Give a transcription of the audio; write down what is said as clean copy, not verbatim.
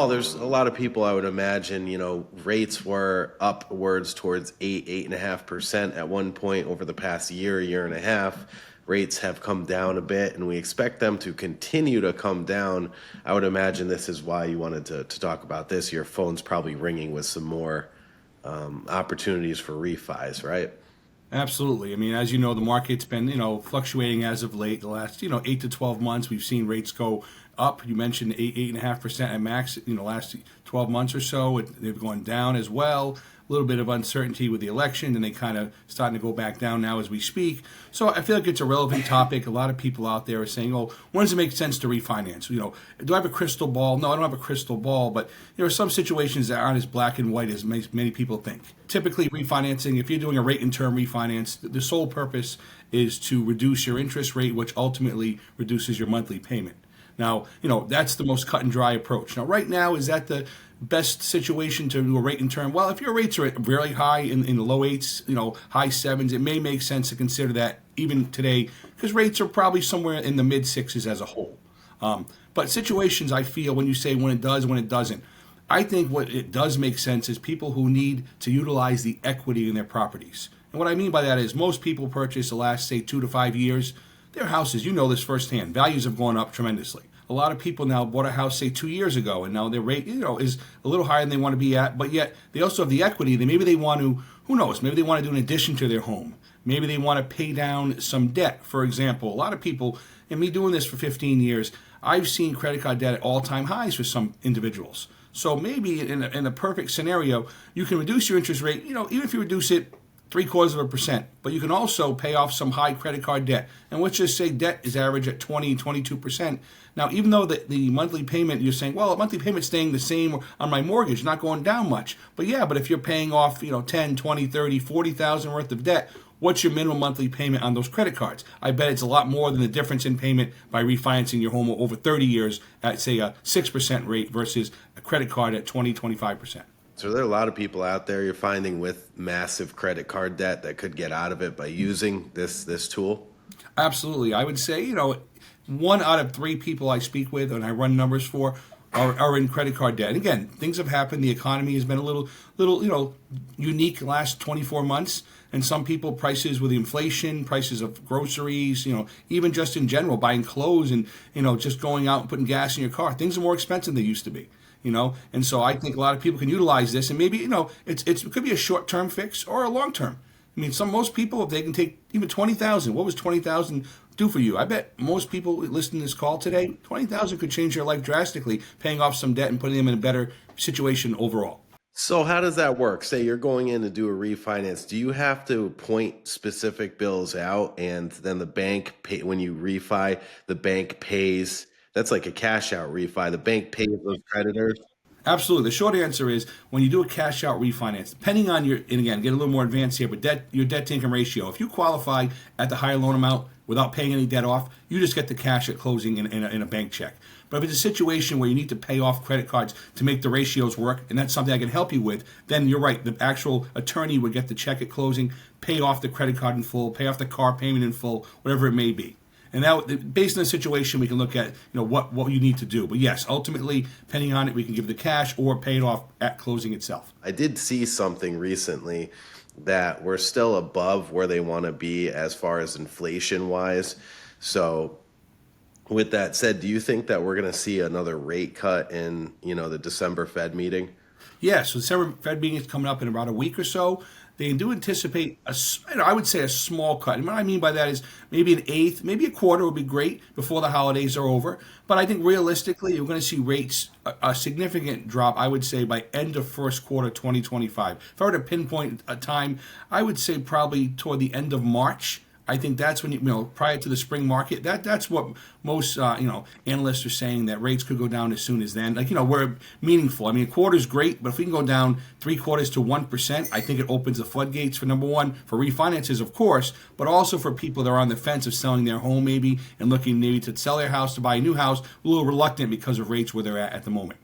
Paul, there's a lot of people I would imagine, rates were upwards towards 8.5% at one point over the past year and a half. Rates have come down a bit, and we expect them to continue to come down. I would imagine this is why you wanted to talk about this. Your phone's probably ringing with some more opportunities for refis, right? Absolutely. I mean, as you know, the market's been, fluctuating as of late. The last, 8 to 12 months, we've seen rates go up. You mentioned 8.5% at max, last 12 months or so. They've gone down as well. A little bit of uncertainty with the election, and they kind of starting to go back down now as we speak. So I feel like it's a relevant topic. A lot of people out there are saying, "Oh, when does it make sense to refinance?" Do I have a crystal ball? No, I don't have a crystal ball, but there are some situations that aren't as black and white as many people think. Typically, refinancing, if you're doing a rate and term refinance, the sole purpose is to reduce your interest rate, which ultimately reduces your monthly payment. Now, that's the most cut and dry approach. Now, right now, is that the best situation to do a rate and term? Well, if your rates are really high in the low eights, high sevens, it may make sense to consider that even today, because rates are probably somewhere in the mid sixes as a whole. But situations, I feel, when you say when it does, when it doesn't, I think what it does make sense is people who need to utilize the equity in their properties. And what I mean by that is most people purchase the last, say, 2 to 5 years, their houses, this firsthand, values have gone up tremendously. A lot of people now bought a house, say, 2 years ago, and now their rate, is a little higher than they want to be at, but yet they also have the equity. Maybe they want to, who knows, maybe they want to do an addition to their home. Maybe they want to pay down some debt. For example, a lot of people, and me doing this for 15 years, I've seen credit card debt at all-time highs for some individuals. So maybe in a perfect scenario, you can reduce your interest rate, even if you reduce it 0.75%, but you can also pay off some high credit card debt. And let's just say debt is average at 22%. Now, even though the monthly payment, you're saying, well, the monthly payment's staying the same on my mortgage, not going down much. But if you're paying off, 10, 20, 30, 40,000 worth of debt, what's your minimum monthly payment on those credit cards? I bet it's a lot more than the difference in payment by refinancing your home over 30 years at, say, a 6% rate versus a credit card at 20, 25%. So there are a lot of people out there you're finding with massive credit card debt that could get out of it by using this tool? Absolutely. I would say, 1 out of 3 people I speak with and I run numbers for are in credit card debt. And again, things have happened. The economy has been a little, unique the last 24 months. And some people, prices with inflation, prices of groceries, even just in general, buying clothes and, just going out and putting gas in your car. Things are more expensive than they used to be. And so I think a lot of people can utilize this, and maybe, it could be a short-term fix or a long-term. I mean, most people, if they can take even 20,000, what was 20,000 do for you? I bet most people listening to this call today, 20,000 could change their life drastically, paying off some debt and putting them in a better situation overall. So how does that work? Say you're going in to do a refinance. Do you have to point specific bills out, and then the bank when you refi, the bank pays? That's like a cash out refi. The bank pays those creditors. Absolutely. The short answer is when you do a cash out refinance, depending on and again, get a little more advanced here, but your debt to income ratio, if you qualify at the higher loan amount without paying any debt off, you just get the cash at closing in a bank check. But if it's a situation where you need to pay off credit cards to make the ratios work, and that's something I can help you with, then you're right. The actual attorney would get the check at closing, pay off the credit card in full, pay off the car payment in full, whatever it may be. And now, based on the situation, we can look at what you need to do. But yes, ultimately, depending on it, we can give the cash or pay it off at closing itself. I did see something recently that we're still above where they want to be as far as inflation-wise. So with that said, do you think that we're going to see another rate cut in the December Fed meeting? Yes, so the December Fed meeting is coming up in about a week or so. They do anticipate, I would say, a small cut. And what I mean by that is maybe an eighth, maybe a quarter would be great before the holidays are over. But I think realistically, you're going to see rates, a significant drop, I would say, by end of first quarter 2025. If I were to pinpoint a time, I would say probably toward the end of March. I think that's when, prior to the spring market, that's what most, analysts are saying, that rates could go down as soon as then. We're meaningful. I mean, a quarter is great, but if we can go down 0.75% to 1%, I think it opens the floodgates for, number one, for refinances, of course, but also for people that are on the fence of selling their home maybe and looking maybe to sell their house to buy a new house, a little reluctant because of rates where they're at the moment.